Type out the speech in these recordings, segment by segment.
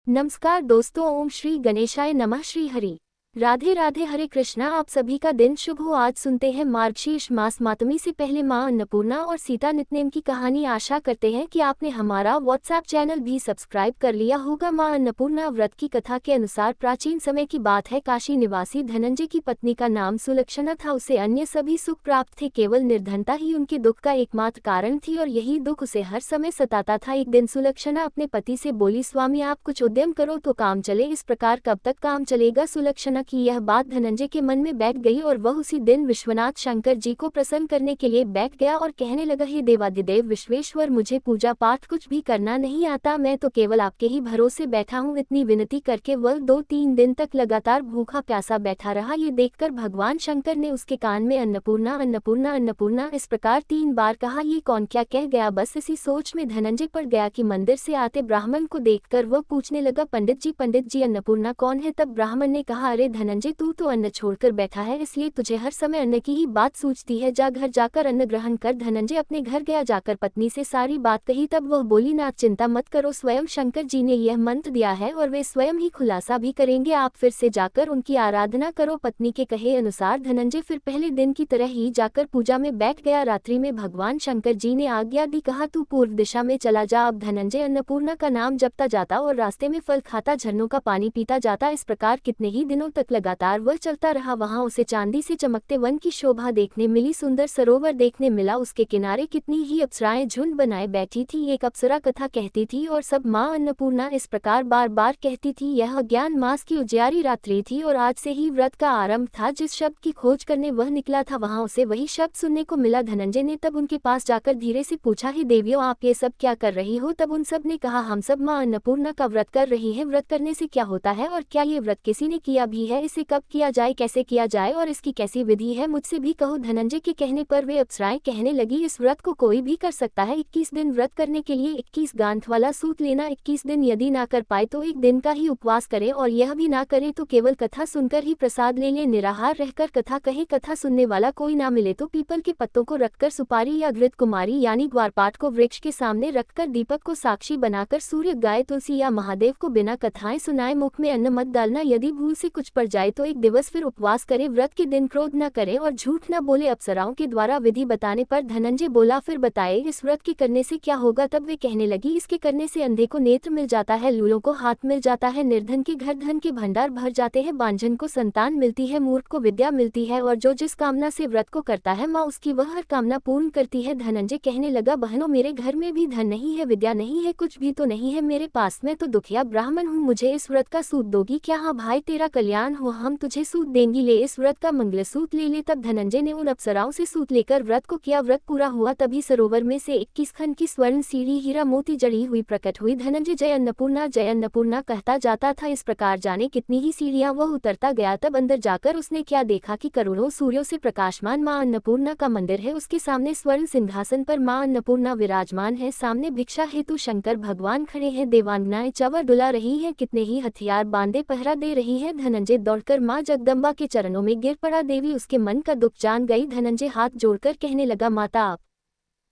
नमस्कार दोस्तों, ओम श्री गणेशाय नमः। श्री हरि राधे राधे, हरे कृष्णा। आप सभी का दिन शुभ हो। आज सुनते हैं मार्गशीर्ष मास मातमी से पहले मां अन्नपूर्णा और सीता नितनेम की कहानी। आशा करते हैं कि आपने हमारा व्हाट्सएप चैनल भी सब्सक्राइब कर लिया होगा। मां अन्नपूर्णा व्रत की कथा के अनुसार प्राचीन समय की बात है। काशी निवासी धनंजय की पत्नी का नाम सुलक्षणा था। उसे अन्य सभी सुख प्राप्त थे, केवल निर्धनता ही उनके दुख का एकमात्र कारण थी और यही दुख उसे हर समय सताता था। एक दिन सुलक्षणा अपने पति से बोली, स्वामी आप कुछ उद्यम करो तो काम चले, इस प्रकार कब तक काम चलेगा। सुलक्षणा की यह बात धनंजय के मन में बैठ गई और वह उसी दिन विश्वनाथ शंकर जी को प्रसन्न करने के लिए बैठ गया और कहने लगा, हे देवादिदेव विश्वेश्वर, मुझे पूजा पाठ कुछ भी करना नहीं आता, मैं तो केवल आपके ही भरोसे बैठा हूँ। इतनी विनती करके वह 2-3 दिन तक लगातार भूखा प्यासा बैठा रहा। ये देखकर भगवान शंकर ने उसके कान में अन्नपूर्णा अन्नपूर्णा अन्नपूर्णा इस प्रकार 3 बार कहा। ये कौन क्या कह गया। बस इसी सोच में धनंजय पड़ गया कि मंदिर से आते ब्राह्मण को देखकर वह पूछने लगा, पंडित जी अन्नपूर्णा कौन है। तब ब्राह्मण ने कहा, अरे धनंजय, तू तो अन्न छोड़कर बैठा है, इसलिए तुझे हर समय अन्न की ही बात सूझती है। जा घर जाकर अन्न ग्रहण कर। धनंजय अपने घर गया, जाकर पत्नी से सारी बात कही। तब वह बोली, नाथ चिंता मत करो, स्वयं शंकर जी ने यह मंत्र दिया है और वे स्वयं ही खुलासा भी करेंगे, आप फिर से जाकर उनकी आराधना करो। पत्नी के कहे अनुसार धनंजय फिर पहले दिन की तरह ही जाकर पूजा में बैठ गया। रात्रि में भगवान शंकर जी ने आज्ञा दी, कहा तू पूर्व दिशा में चला जा। अब धनंजय अन्नपूर्णा का नाम जपता जाता और रास्ते में फल खाता, झरनों का पानी पीता जाता। इस प्रकार कितने ही दिनों तक लगातार वह चलता रहा। वहां उसे चांदी से चमकते वन की शोभा देखने मिली, सुंदर सरोवर देखने मिला, उसके किनारे कितनी ही अप्सराएं झुंड बनाए बैठी थी। एक अप्सरा कथा कहती थी और सब मां अन्नपूर्णा इस प्रकार बार बार कहती थी। यह अज्ञान मास की उजियारी रात्रि थी और आज से ही व्रत का आरंभ था। जिस शब्द की खोज करने वह निकला था, वहां उसे वही शब्द सुनने को मिला। धनंजय ने तब उनके पास जाकर धीरे से पूछा, हे देवियों, आप ये सब क्या कर रही हो। तब उन सब ने कहा, हम सब मां अन्नपूर्णा का व्रत कर रही है। व्रत करने से क्या होता है और क्या ये व्रत किसी ने किया भी है, इसे कब किया जाए, कैसे किया जाए और इसकी कैसी विधि है, मुझसे भी कहो। धनंजय के कहने पर वे अप्सराएं कहने लगी, इस व्रत को कोई भी कर सकता है। 21 दिन व्रत करने के लिए 21 गांठ वाला सूत लेना। 21 दिन यदि ना कर पाए तो 1 दिन का ही उपवास करे और यह भी ना करे तो केवल कथा सुनकर ही प्रसाद ले ले। निराहार रहकर कथा कहे, कथा सुनने वाला कोई ना मिले तो पीपल के पत्तों को रखकर सुपारी या घृत कुमारी यानी ग्वारपाठ को वृक्ष के सामने रखकर दीपक को साक्षी बनाकर सूर्य, गाय, तुलसी या महादेव को बिना कथाएं सुनाए मुख में अन्न मत डालना। यदि भूल से कुछ पड़ जाए तो 1 दिवस फिर उपवास करे। व्रत के दिन क्रोध न करे और झूठ न बोले। अप्सराओं के द्वारा विधि बताने पर धनंजय बोला, फिर बताए इस व्रत के करने से क्या होगा। तब वे कहने लगी, इसके करने से अंधे को नेत्र मिल जाता है, लूलों को हाथ मिल जाता है, निर्धन के घर धन के भंडार भर जाते हैं, बांझन को संतान मिलती है, मूर्ख को विद्या मिलती है और जो जिस कामना से व्रत को करता है माँ उसकी वह हर कामना पूर्ण करती है। धनंजय कहने लगा, बहनों, मेरे घर में भी धन नहीं है, विद्या नहीं है, कुछ भी तो नहीं है मेरे पास, मैं तो दुखिया ब्राह्मण हूँ, मुझे इस व्रत का सूत दोगी क्या। हाँ भाई, तेरा कल्याण हो, हम तुझे सूत देंगी, ले इस व्रत का मंगलसूत्र ले ले। तब धनंजय ने उन अप्सराओं से सूत लेकर व्रत को किया। व्रत पूरा हुआ तभी सरोवर में से 21 खंड की स्वर्ण सीढ़ी हीरा मोती जड़ी हुई प्रकट हुई। धनंजय जय अन्नपूर्णा कहता जाता था। इस प्रकार जाने कितनी ही सीढ़ियां वह उतरता गया। तब अंदर जाकर उसने क्या देखा कि करोड़ों सूर्यों से प्रकाशमान मां अन्नपूर्णा का मंदिर है। उसके सामने स्वर्ण सिंहासन पर मां अन्नपूर्णा विराजमान है, सामने भिक्षा हेतु शंकर भगवान खड़े हैं, देवांगनाएं चंवर डुला रही हैं, कितने ही हथियार बांधे पहरा दे रही है। धनंजय दौड़कर मां जगदम्बा के चरणों में गिर पड़ा। देवी उसके मन का दुख जान गई। धनंजय हाथ जोड़कर कहने लगा, माता आप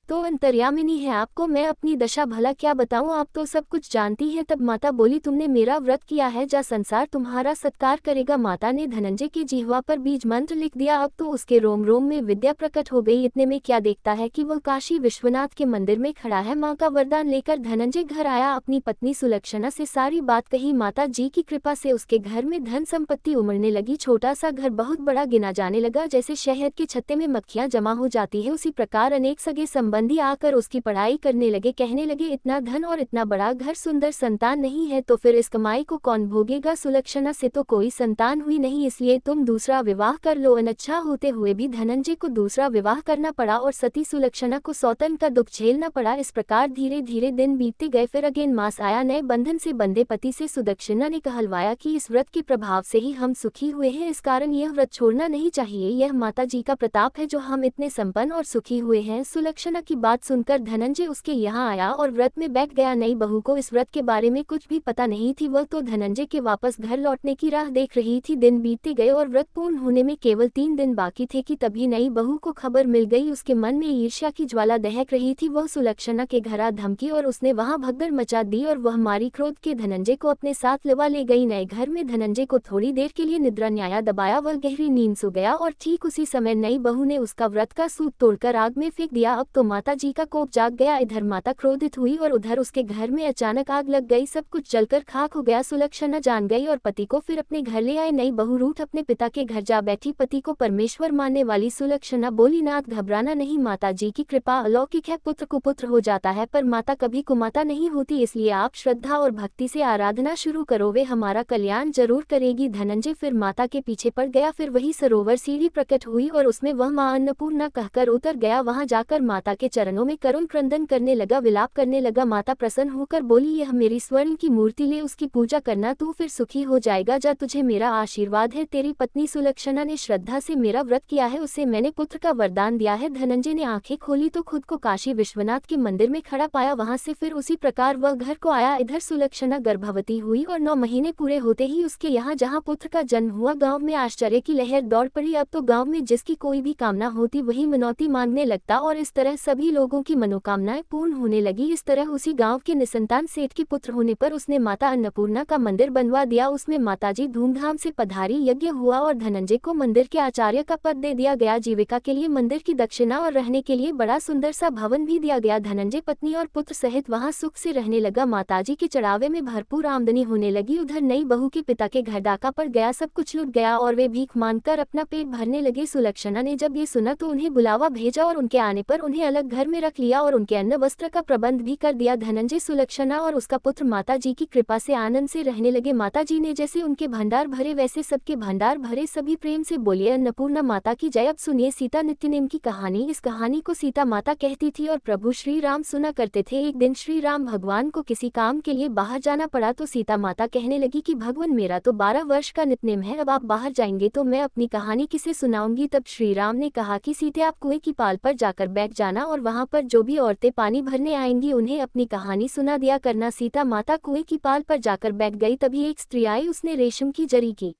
तो अंतर्यामिनी है, आपको मैं अपनी दशा भला क्या बताऊं, आप तो सब कुछ जानती है। तब माता बोली, तुमने मेरा व्रत किया है, जा संसार तुम्हारा सत्कार करेगा। माता ने धनंजय की जिह्वा पर बीज मंत्र लिख दिया। अब तो उसके रोम रोम में विद्या प्रकट हो गई। इतने में क्या देखता है कि वह काशी विश्वनाथ के मंदिर में खड़ा है। माँ का वरदान लेकर धनंजय घर आया, अपनी पत्नी सुलक्षणा से सारी बात कही। माता जी की कृपा से उसके घर में धन संपत्ति उमड़ने लगी। छोटा सा घर बहुत बड़ा गिना जाने लगा। जैसे शहद के छत्ते में मक्खियां जमा हो जाती है, उसी प्रकार अनेक सगे संबंधी आकर उसकी पढ़ाई करने लगे। कहने लगे, इतना धन और इतना बड़ा घर, सुंदर संतान नहीं है तो फिर इस कमाई को कौन भोगेगा। सुलक्षणा से तो कोई संतान हुई नहीं, इसलिए तुम दूसरा विवाह कर लो। अनच्छा होते हुए भी धनंजय को दूसरा विवाह करना पड़ा और सती सुलक्षणा को सौतन का दुख झेलना पड़ा। इस प्रकार धीरे धीरे दिन बीतते गए। फिर अगेन मास आया। नए बंधन से बंधे पति से सुदक्षिणा ने कहलवाया कि इस व्रत के प्रभाव से ही हम सुखी हुए हैं, इस कारण यह व्रत छोड़ना नहीं चाहिए। यह माता जी का प्रताप है जो हम इतने संपन्न और सुखी हुए हैं। सुलक्षणा की बात सुनकर धनंजय उसके यहाँ आया और व्रत में बैठ गया। नई बहू को इस व्रत के बारे में कुछ भी पता नहीं थी, वह तो धनंजय के वापस घर लौटने की राह देख रही थी। दिन बीतते गए और व्रत पूर्ण होने में केवल 3 दिन बाकी थे कि तभी नई बहू को खबर मिल गई। उसके मन में ईर्ष्या की ज्वाला दहक रही थी। वह सुलक्षणा के घर आ धमकी और उसने वहां भगदड़ मचा दी और वह मारी क्रोध के धनंजय को अपने साथ लिवा ले गई। नए घर में धनंजय को थोड़ी देर के लिए निद्रा न्याया दबाया, वह गहरी नींद सो गया और ठीक उसी समय नई बहू ने उसका व्रत का सूत तोड़कर आग में फेंक दिया। अब तो माता जी का कोप जाग गया। इधर माता क्रोधित हुई और उधर उसके घर में अचानक आग लग गई। सब कुछ जलकर खाक हो गया। सुलक्षणा जान गई और पति को फिर अपने घर ले आए। नई बहू रूठ अपने पिता के घर जा बैठी। पति को परमेश्वर मानने वाली सुलक्षणा बोली, नाथ घबराना नहीं, माता जी की कृपा अलौकिक है। पुत्र कुपुत्र हो जाता है पर माता कभी कुमाता नहीं होती, इसलिए आप श्रद्धा और भक्ति से आराधना शुरू करो, वे हमारा कल्याण जरूर करेगी। धनंजय फिर माता के पीछे पड़ गया। फिर वही सरोवर सीढ़ी प्रकट हुई और उसमें वह मां अन्नपूर्णा कहकर उतर गया। वहां जाकर माता के चरणों में करुण क्रंदन करने लगा, विलाप करने लगा। माता प्रसन्न होकर बोली, यह मेरी स्वर्ण की मूर्ति ले, उसकी पूजा करना, तू फिर सुखी हो जाएगा। जा, तुझे मेरा आशीर्वाद है। तेरी पत्नी सुलक्षणा ने श्रद्धा से मेरा व्रत किया है, उसे मैंने पुत्र का वरदान दिया है। धनंजय ने आंखें खोली तो खुद को काशी विश्वनाथ के मंदिर में खड़ा पाया। वहां से फिर उसी प्रकार वह घर को आया। इधर सुलक्षणा गर्भवती हुई और 9 महीने पूरे होते ही उसके यहाँ जहाँ पुत्र का जन्म हुआ, गांव में आश्चर्य की लहर दौड़ पड़ी। अब तो गांव में जिसकी कोई भी कामना होती वही मनौती मांगने लगता और इस तरह सभी लोगों की मनोकामनाएं पूर्ण होने लगी। इस तरह उसी गांव के निसंतान सेठ के पुत्र होने पर उसने माता अन्नपूर्णा का मंदिर बनवा दिया। उसमें माताजी धूमधाम से पधारी, यज्ञ हुआ और धनंजय को मंदिर के आचार्य का पद दे दिया गया। जीविका के लिए मंदिर की दक्षिणा और रहने के लिए बड़ा सुंदर सा भवन भी दिया गया। धनंजय पत्नी और पुत्र सहित वहां सुख से रहने लगा। माताजी के चढ़ावे में भरपूर आमदनी होने लगी। उधर नई बहू के पिता के घर डाका पड़ गया, सब कुछ लुट गया और वे भीख मांगकर अपना पेट भरने लगे। सुलक्षणा ने जब ये सुना तो उन्हें बुलावा भेजा और उनके आने पर उन्हें अलग घर में रख लिया और उनके अन्न वस्त्र का प्रबंध भी कर दिया। धनंजय, सुलक्षणा और उसका पुत्र माता जी की कृपा से आनंद से रहने लगे। माता जी ने जैसे उनके भंडार भरे वैसे सबके भंडार भरे। सभी प्रेम से बोलिए, अन्नपूर्णा माता की जय। अब सुनिए सीता नित्यनेम की कहानी। इस कहानी को सीता माता कहती थी और प्रभु श्री राम सुना करते थे। एक दिन श्री राम भगवान को किसी काम के लिए बाहर जाना पड़ा तो सीता माता कहने लगी कि भगवान, मेरा तो 12 वर्ष का नित्यनेम है, अब आप बाहर जाएंगे तो मैं अपनी कहानी किसे सुनाऊंगी। तब श्री राम ने कहा कि सीते, आप कुएं की पाल पर जाकर बैठ जाना और वहां पर जो भी औरतें पानी भरने आएंगी उन्हें अपनी कहानी सुना दिया करना। सीता माता कुएं की पाल पर जाकर बैठ गई। तभी एक स्त्री आई, उसने रेशम की जरी की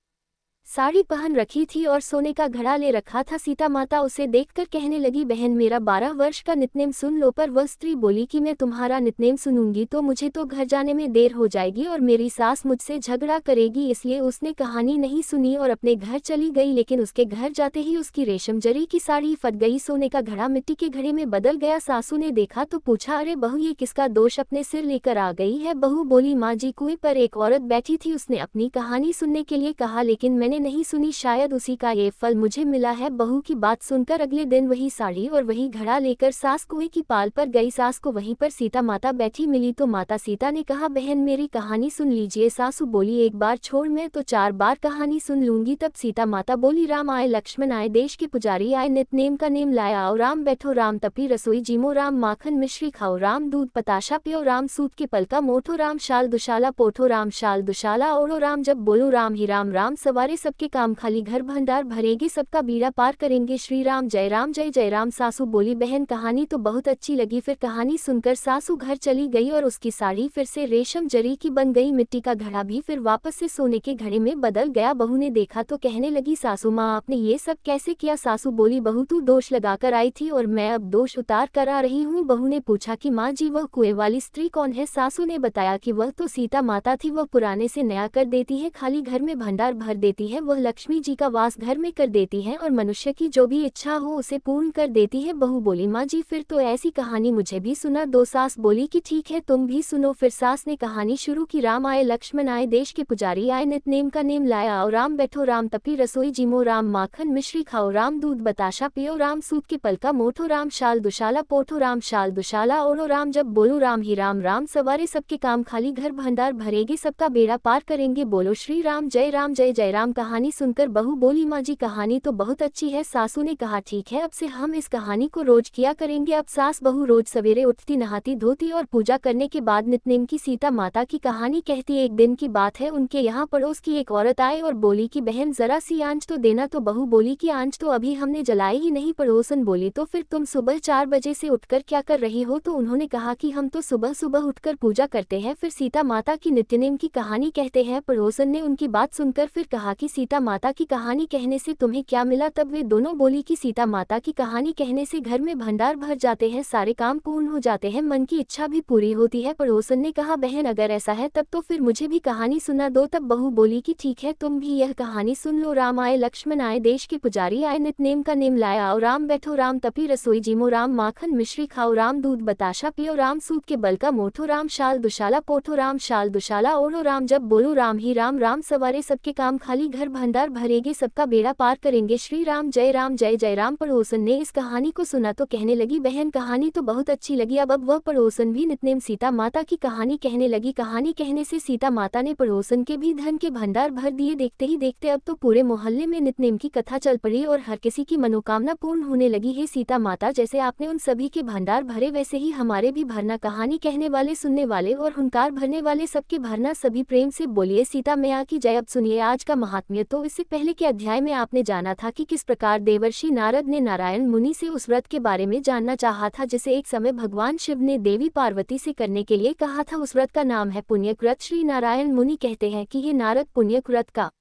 साड़ी पहन रखी थी और सोने का घड़ा ले रखा था। सीता माता उसे देखकर कहने लगी, बहन मेरा 12 वर्ष का नित्यनेम सुन लो। पर वह स्त्री बोली कि मैं तुम्हारा नित्यनेम सुनूंगी तो मुझे तो घर जाने में देर हो जाएगी और मेरी सास मुझसे झगड़ा करेगी, इसलिए उसने कहानी नहीं सुनी और अपने घर चली गई। लेकिन उसके घर जाते ही उसकी रेशम जरी की साड़ी फट गई, सोने का घड़ा मिट्टी के घड़े में बदल गया। सासू ने देखा तो पूछा, अरे बहू, ये किसका दोष अपने सिर लेकर आ गई है। बहू बोली, माँ जी, कुएं पर एक औरत बैठी थी, उसने अपनी कहानी सुनने के लिए कहा लेकिन मैंने नहीं सुनी, शायद उसी का ये फल मुझे मिला है। बहू की बात सुनकर अगले दिन वही साड़ी और वही घड़ा लेकर सास कुएं की पाल पर गई। सास को वहीं पर सीता माता बैठी मिली तो माता सीता ने कहा, बहन मेरी कहानी सुन लीजिए। सासू बोली, एक बार छोड़, मैं तो 4 बार कहानी सुन लूंगी। तब सीता माता बोली, राम आए, लक्ष्मण आए, देश के पुजारी आए, नित्यनेम का नेम लाया आओ। राम बैठो, राम तपी रसोई जीमो, राम माखन मिश्री खाओ, राम दूध पताशा पियो, राम सूत के पलका मोठो, राम शाल दुशाला पोठो, राम शाल दुशाला ओढ़ो, राम जब बोलो राम ही राम, राम सवारे सबके काम खाली घर भंडार भरेंगे, सबका बीड़ा पार करेंगे। श्री राम जय राम जय जय राम। सासू बोली, बहन कहानी तो बहुत अच्छी लगी। फिर कहानी सुनकर सासू घर चली गई और उसकी साड़ी फिर से रेशम जरी की बन गई, मिट्टी का घड़ा भी फिर वापस से सोने के घड़े में बदल गया। बहू ने देखा तो कहने लगी, सासू माँ, आपने ये सब कैसे किया। सासू बोली, बहू तू दोष लगाकर आई थी और मैं अब दोष उतार कर आ रही हूँ। बहू ने पूछा कि माँ जी, वह कुएं वाली स्त्री कौन है। सासू ने बताया कि वह तो सीता माता थी, वह पुराने से नया कर देती है, खाली घर में भंडार भर देती है, वह लक्ष्मी जी का वास घर में कर देती है और मनुष्य की जो भी इच्छा हो उसे पूर्ण कर देती है। बहू बोली, माँ जी, फिर तो ऐसी कहानी मुझे भी सुना दो। सास बोली कि ठीक है, तुम भी सुनो। फिर सास ने कहानी शुरू की, राम आए, लक्ष्मण आए, देश के पुजारी आए, नित्यनेम का नेम लाया आओ, राम बैठो, राम तपी रसोई जीमो, राम माखन मिश्री खाओ, राम दूध बताशा पियो, राम सूत के पलका मोठो, राम शाल दुशाला पोठो, राम शाल दुशाला ओढ़ो, राम जब बोलो राम ही राम, राम सवारे सबके काम खाली घर भंडार भरेंगे, सबका बेड़ा पार करेंगे। बोलो श्री राम जय जय राम। कहानी सुनकर बहू बोली, माँ जी कहानी तो बहुत अच्छी है। सासू ने कहा, ठीक है, अब से हम इस कहानी को रोज किया करेंगे। अब सास बहू रोज सवेरे उठती, नहाती धोती और पूजा करने के बाद नित्यनेम की सीता माता की कहानी कहती। एक दिन की बात है, उनके यहाँ पड़ोस की एक औरत आई और बोली कि बहन जरा सी आंच तो देना। तो बहू बोली कि आंच तो अभी हमने जलाई ही नहीं। पड़ोसन बोली, तो फिर तुम सुबह 4 बजे से उठकर क्या कर रही हो? तो उन्होंने कहा कि हम तो सुबह सुबह उठकर पूजा करते हैं, फिर सीता माता की नित्यनेम की कहानी कहते हैं। पड़ोसन ने उनकी बात सुनकर फिर कहा कि सीता माता की कहानी कहने से तुम्हें क्या मिला? तब वे दोनों बोली कि सीता माता की कहानी कहने से घर में भंडार भर जाते हैं, सारे काम पूर्ण हो जाते हैं, मन की इच्छा भी पूरी होती है। पड़ोसन ने कहा, बहन अगर ऐसा है तब तो फिर मुझे भी कहानी सुना दो। तब बहू बोली कि ठीक है, तुम भी यह कहानी सुन लो। राम आए, लक्ष्मण आए, देश के पुजारी आए, नित्यनेम का नेम लाया आओ। राम बैठो, राम तपी रसोई जिमो, राम माखन मिश्री खाओ, राम दूध बताशा पियो, राम सूत के बल का मोठो, राम शाल दुशाला पोठो, राम शाल दुशाला ओढ़ो, राम जब बोलो राम ही राम, राम सवारे सबके काम, खाली घर भंडार भरेंगे, सबका बेड़ा पार करेंगे, श्री राम जय जय राम। पड़ोसन ने इस कहानी को सुना तो कहने लगी, बहन कहानी तो बहुत अच्छी लगी। अब वह पड़ोसन भी नित्यनेम सीता माता की कहानी कहने लगी। कहानी कहने से सीता माता ने पड़ोसन के भी धन के भंडार भर दिए। देखते ही देखते अब तो पूरे मोहल्ले में नित्यनेम की कथा चल पड़ी और हर किसी की मनोकामना पूर्ण होने लगी। हे सीता माता, जैसे आपने उन सभी के भंडार भरे वैसे ही हमारे भी भरना। कहानी कहने वाले, सुनने वाले और हुंकार भरने वाले सबके भरना। सभी प्रेम से बोलिए सीता मैया की जय। अब सुनिए आज का महात्म्य। तो इससे पहले के अध्याय में आपने जाना था कि किस प्रकार देवर्षि नारद ने नारायण मुनि से उस व्रत के बारे में जानना चाहा था जिसे एक समय भगवान शिव ने देवी पार्वती से करने के लिए कहा था। उस व्रत का नाम है पुण्यक व्रत। श्री नारायण मुनि कहते हैं कि हे नारद, पुण्यक व्रत का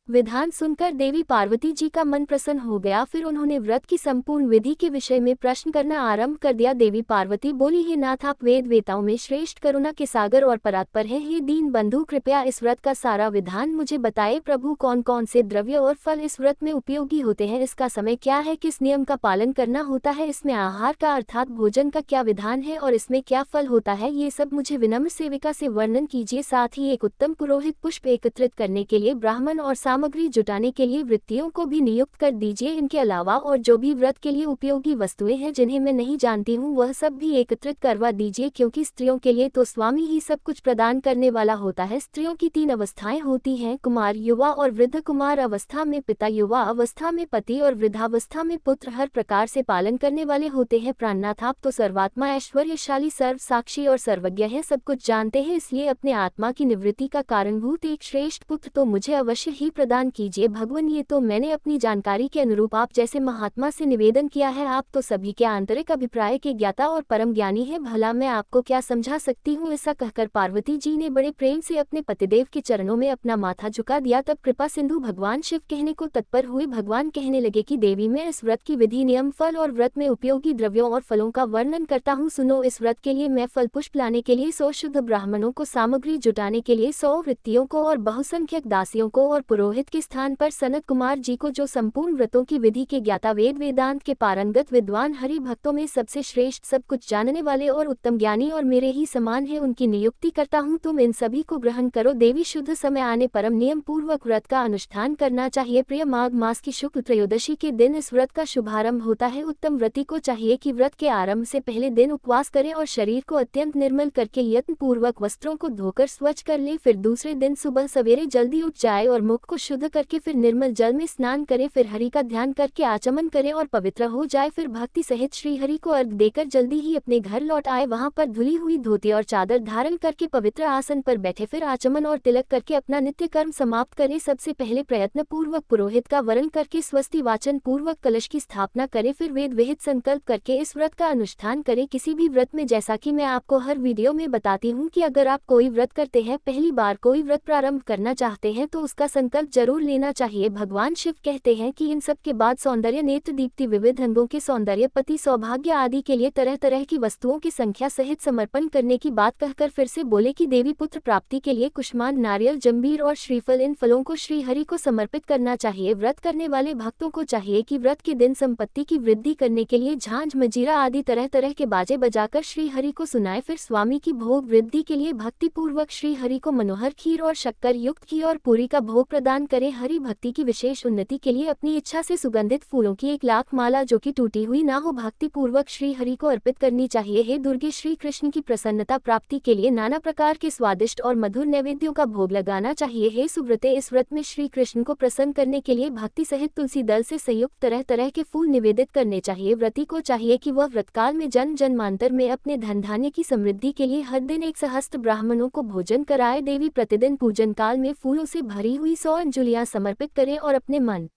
विधान सुनकर देवी पार्वती जी का मन प्रसन्न हो गया। फिर उन्होंने व्रत की संपूर्ण विधि के विषय में प्रश्न करना आरंभ कर दिया। देवी पार्वती बोली, हे नाथ, आप वेद वेताओं में श्रेष्ठ, करुणा के सागर और परात्पर हैं। हे दीन बंधु, कृपया इस व्रत का सारा विधान मुझे बताए। प्रभु, कौन कौन से द्रव्य और फल इस व्रत में उपयोगी होते हैं? इसका समय क्या है? किस नियम का पालन करना होता है? इसमें आहार का अर्थात भोजन का क्या विधान है और इसमें क्या फल होता है? ये सब मुझे विनम्र सेविका से वर्णन कीजिए। साथ ही एक उत्तम पुरोहित, पुष्प एकत्रित करने के लिए ब्राह्मण और सामग्री जुटाने के लिए वृत्तियों को भी नियुक्त कर दीजिए। इनके अलावा और जो भी व्रत के लिए उपयोगी वस्तुएं हैं जिन्हें मैं नहीं जानती हूँ वह सब भी एकत्रित करवा दीजिए, क्योंकि स्त्रियों के लिए तो स्वामी ही सब कुछ प्रदान करने वाला होता है। स्त्रियों की 3 अवस्थाएं होती हैं, कुमार, युवा और वृद्ध। कुमार अवस्था में पिता, युवा अवस्था में पति और वृद्धावस्था में पुत्र हर प्रकार से पालन करने वाले होते हैं। प्राणनाथ, आप तो सर्वात्मा, ऐश्वर्यशाली, सर्व साक्षी और सर्वज्ञ है, सब कुछ जानते हैं, इसलिए अपने आत्मा की निवृत्ति का कारणभूत एक श्रेष्ठ पुत्र तो मुझे अवश्य ही प्रदान कीजिए। भगवान, ये तो मैंने अपनी जानकारी के अनुरूप आप जैसे महात्मा से निवेदन किया है। आप तो सभी के आंतरिक अभिप्राय के ज्ञाता और परम ज्ञानी है, भला मैं आपको क्या समझा सकती हूँ? ऐसा कहकर पार्वती जी ने बड़े प्रेम से अपने पतिदेव के चरणों में अपना माथा झुका दिया। तब कृपा सिंधु भगवान शिव कहने को तत्पर हुए। भगवान कहने लगे कि देवी, मैं इस व्रत की विधि, नियम, फल और व्रत में उपयोगी द्रव्यों और फलों का वर्णन करता हूँ, सुनो। इस व्रत के लिए मैं फल पुष्प लाने के लिए 100 शुद्ध ब्राह्मणों को, सामग्री जुटाने के लिए 100 वृत्तियों को और बहुसंख्यक दासियों को और पुरोहित के स्थान पर सनत कुमार जी को, जो संपूर्ण व्रतों की विधि के ज्ञाता, वेद वेदांत के पारंगत विद्वान, हरि भक्तों में सबसे श्रेष्ठ, सब कुछ जानने वाले और उत्तम ज्ञानी और मेरे ही समान है, उनकी नियुक्ति करता हूँ। तुम इन सभी को ग्रहण करो। देवी, शुद्ध समय आने परम नियम पूर्वक व्रत का अनुष्ठान करना चाहिए। प्रिय, माघ मास की शुक्ल त्रयोदशी के दिन इस व्रत का शुभारंभ होता है। उत्तम व्रती को चाहिए कि व्रत के आरंभ से पहले दिन उपवास करे और शरीर को अत्यंत निर्मल करके यत्न पूर्वक वस्त्रों को धोकर स्वच्छ कर ले। फिर दूसरे दिन सुबह सवेरे जल्दी उठ जाए और मुख को शुद्ध करके फिर निर्मल जल में स्नान करे। फिर हरि का ध्यान करके आचमन करे और पवित्र हो जाए। फिर भक्ति सहित श्री हरि को अर्घ देकर जल्दी ही अपने घर लौट आए। वहां पर धुली हुई धोती और चादर धारण करके पवित्र आसन पर बैठे। फिर आचमन और तिलक करके अपना नित्य कर्म समाप्त करे। सबसे पहले प्रयत्न पूर्वक पुरोहित का वरण करके स्वस्ति वाचन पूर्वक कलश की स्थापना करे। फिर वेद विहित संकल्प करके इस व्रत का अनुष्ठान करे। किसी भी व्रत में, जैसा कि मैं आपको हर वीडियो में बताती हूँ कि अगर आप कोई व्रत करते हैं, पहली बार कोई व्रत प्रारंभ करना चाहते हैं, तो उसका संकल्प जरूर लेना चाहिए। भगवान शिव कहते हैं कि इन सब के बाद सौंदर्य, नेत्र दीप्ति, विविध अंगों के सौंदर्य, पति, सौभाग्य आदि के लिए तरह तरह की वस्तुओं की संख्या सहित समर्पण करने की बात कहकर फिर से बोले कि देवी, पुत्र प्राप्ति के लिए कुष्मांड, नारियल, जंबीर और श्रीफल, इन फलों को श्री हरि को समर्पित करना चाहिए। व्रत करने वाले भक्तों को चाहिए कि व्रत के दिन संपत्ति की वृद्धि करने के लिए झांझ, मजीरा आदि तरह तरह के बाजे बजाकर श्री हरि को सुनाए। फिर स्वामी की भोग वृद्धि के लिए भक्ति पूर्वक श्री हरि को मनोहर, खीर और शक्कर युक्त घी और पूरी का भोग प्रदान दान करें। हरि भक्ति की विशेष उन्नति के लिए अपनी इच्छा से सुगंधित फूलों की 1,00,000 माला जो कि टूटी हुई ना हो भक्ति पूर्वक श्री हरि को अर्पित करनी चाहिए। हे दुर्गे, श्री कृष्ण की प्रसन्नता प्राप्ति के लिए नाना प्रकार के स्वादिष्ट और मधुर नैवेद्यों का भोग लगाना चाहिए। हे सुव्रते, इस व्रत में श्री कृष्ण को प्रसन्न करने के लिए भक्ति सहित तुलसी दल से संयुक्त तरह तरह के फूल निवेदित करने चाहिए। व्रती को चाहिए कि वह व्रतकाल में जन्म जन्मांतर में अपने धन धान्य की समृद्धि के लिए हर दिन 1 सहस्त्र ब्राह्मणों को भोजन कराए। देवी प्रतिदिन पूजन काल में फूलों से भरी हुई 100 अंजुलियां समर्पित करें और अपने मन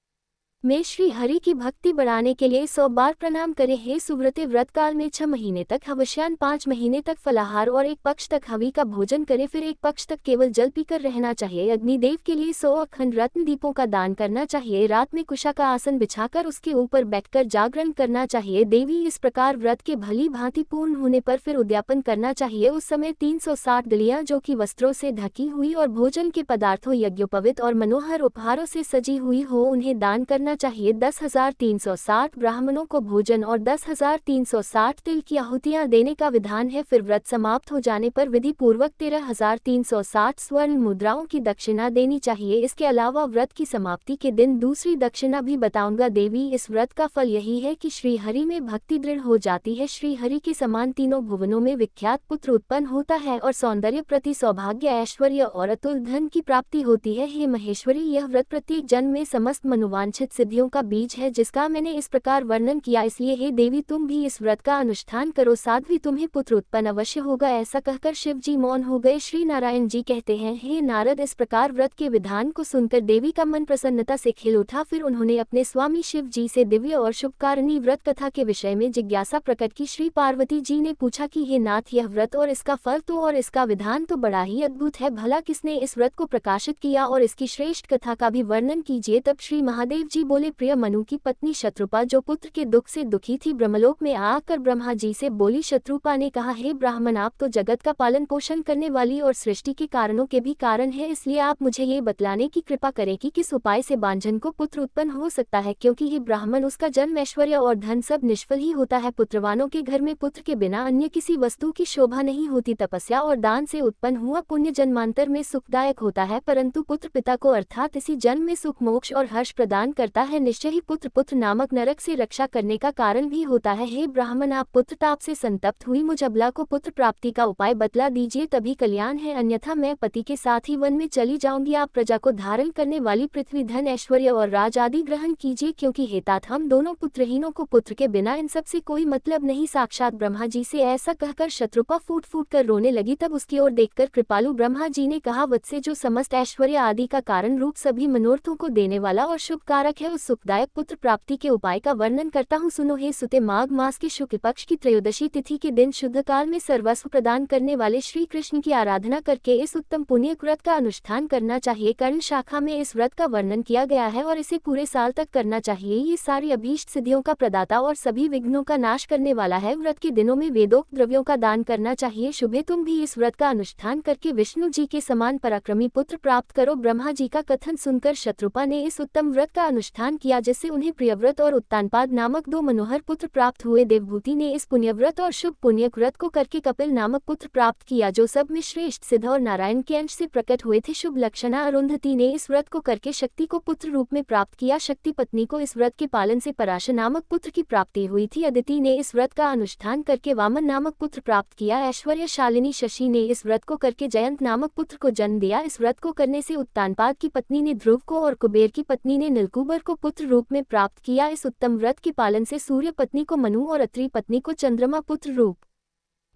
में श्री हरि की भक्ति बढ़ाने के लिए 100 बार प्रणाम करें। हे सुव्रते, व्रत काल में 6 महीने तक हवश्यान, 5 महीने तक फलाहार और 1 पक्ष तक हवि का भोजन करें, फिर 1 पक्ष तक केवल जल पीकर रहना चाहिए। अग्निदेव के लिए 100 अखंड रत्न दीपों का दान करना चाहिए। रात में कुशा का आसन बिछाकर उसके ऊपर बैठकर जागरण करना चाहिए। देवी, इस प्रकार व्रत के भली भांति पूर्ण होने पर फिर उद्यापन करना चाहिए। उस समय 360 डलियां जो कि वस्त्रों से ढकी हुई और भोजन के पदार्थों, यज्ञोपवीत और मनोहर उपहारों से सजी हुई हो, उन्हें दान करना चाहिए। 10,360 ब्राह्मणों को भोजन और 10,360 तिल की आहुतियां देने का विधान है। फिर व्रत समाप्त हो जाने पर विधि पूर्वक 13,360 स्वर्ण मुद्राओं की दक्षिणा देनी चाहिए। इसके अलावा व्रत की समाप्ति के दिन दूसरी दक्षिणा भी बताऊंगा। देवी, इस व्रत का फल यही है कि श्री हरि में भक्ति दृढ़ हो जाती है। श्री हरि के समान तीनों भुवनों में विख्यात पुत्र उत्पन्न होता है और सौंदर्य प्रति सौभाग्य, ऐश्वर्य और अतुल धन की प्राप्ति होती है। हे महेश्वरी, यह व्रत प्रत्येक जन्म में समस्त मनोवांछित सिद्धियों का बीज है जिसका मैंने इस प्रकार वर्णन किया। इसलिए हे देवी, तुम भी इस व्रत का अनुष्ठान करो, साध्वी तुम्हें पुत्र उत्पन्न अवश्य होगा। ऐसा कहकर शिव जी मौन हो गए। श्री नारायण जी कहते हैं, हे नारद, इस प्रकार व्रत के विधान को सुनकर देवी का मन प्रसन्नता से खिल उठा। फिर उन्होंने अपने स्वामी शिव जी से दिव्य और शुभकारिणी व्रत कथा के विषय में जिज्ञासा प्रकट की। श्री पार्वती जी ने पूछा कि हे नाथ, यह व्रत और इसका फल तो और इसका विधान तो बड़ा ही अद्भुत है, भला किसने इस व्रत को प्रकाशित किया और इसकी श्रेष्ठ कथा का भी वर्णन कीजिए। तब श्री महादेव जी बोले, प्रिय मनु की पत्नी शत्रुपा जो पुत्र के दुख से दुखी थी, ब्रह्मलोक में आकर ब्रह्मा जी से बोली। शत्रुपा ने कहा, हे ब्राह्मण, आप तो जगत का पालन पोषण करने वाली और सृष्टि के कारणों के भी कारण है, इसलिए आप मुझे ये बतलाने की कृपा करें कि किस उपाय से बांझन को पुत्र उत्पन्न हो सकता है, क्योंकि हे ब्राह्मण, उसका जन्म, ऐश्वर्य और धन सब निष्फल ही होता है। पुत्रवानों के घर में पुत्र के बिना अन्य किसी वस्तु की शोभा नहीं होती। तपस्या और दान से उत्पन्न हुआ पुण्य जन्मांतर में सुखदायक होता है, परंतु पुत्र पिता को अर्थात इसी जन्म में सुख, मोक्ष और हर्ष प्रदान करता है। निश्चय ही पुत्र नामक नरक से रक्षा करने का कारण भी होता है। हे ब्राह्मण, आप पुत्र ताप से संतप्त हुई मुझ अबला को पुत्र प्राप्ति का उपाय बतला दीजिए, तभी कल्याण है, अन्यथा मैं पति के साथ ही वन में चली जाऊंगी। आप प्रजा को धारण करने वाली पृथ्वी, धन, ऐश्वर्य और राज आदि ग्रहण कीजिए, क्योंकि हे तात, हम दोनों पुत्रहीनों को पुत्र के बिना इन सब से कोई मतलब नहीं। साक्षात ब्रह्मा जी से ऐसा कहकर शत्रुपा फूट फूट कर रोने लगी। तब उसकी ओर देखकर कृपालु ब्रह्मा जी ने कहा, वत्से, जो समस्त ऐश्वर्य आदि का कारण रूप, सभी मनोरथों को देने वाला और शुभ कारक है, उस सुखदायक पुत्र प्राप्ति के उपाय का वर्णन करता हूँ, सुनो। हे सुते, माघ मास के शुक्ल पक्ष की त्रयोदशी तिथि के दिन शुद्ध काल में सर्वस्व प्रदान करने वाले श्री कृष्ण की आराधना करके इस उत्तम पुण्य व्रत का अनुष्ठान करना चाहिए। कर्ण शाखा में इस व्रत का वर्णन किया गया है और इसे पूरे साल तक करना चाहिए। ये सारी अभीष्ट सिद्धियों का प्रदाता और सभी विघ्नों का नाश करने वाला है। व्रत के दिनों में वेदोक्त द्रव्यों का दान करना चाहिए। शुभे, तुम भी इस व्रत का अनुष्ठान करके विष्णु जी के समान पराक्रमी पुत्र प्राप्त करो। ब्रह्मा जी का कथन सुनकर शत्रुपा ने इस उत्तम व्रत का अनुष्ठान किया, जिससे उन्हें प्रियव्रत और उत्तानपाद नामक 2 मनोहर पुत्र प्राप्त हुए। देवभूति ने इस पुण्यव्रत और शुभ पुण्य व्रत को करके कपिल नामक पुत्र प्राप्त किया, जो सब में श्रेष्ठ, सिद्ध और नारायण के अंश से प्रकट हुए थे। शुभ लक्षणा अरुंधति ने इस व्रत को करके शक्ति को पुत्र रूप में प्राप्त किया। शक्ति पत्नी को इस व्रत के पालन से पराशर नामक पुत्र की प्राप्ति हुई थी। अदिति ने इस व्रत का अनुष्ठान करके वामन नामक पुत्र प्राप्त किया। ऐश्वर्यशालिनी शशि ने इस व्रत को करके जयंत नामक पुत्र को जन्म दिया। इस व्रत को करने से उत्तानपाद की पत्नी ने ध्रुव को और कुबेर की पत्नी ने नीलकुबर को पुत्र रूप में प्राप्त किया। इस उत्तम व्रत के पालन से सूर्य पत्नी को मनु और अत्रि पत्नी को चंद्रमा पुत्र रूप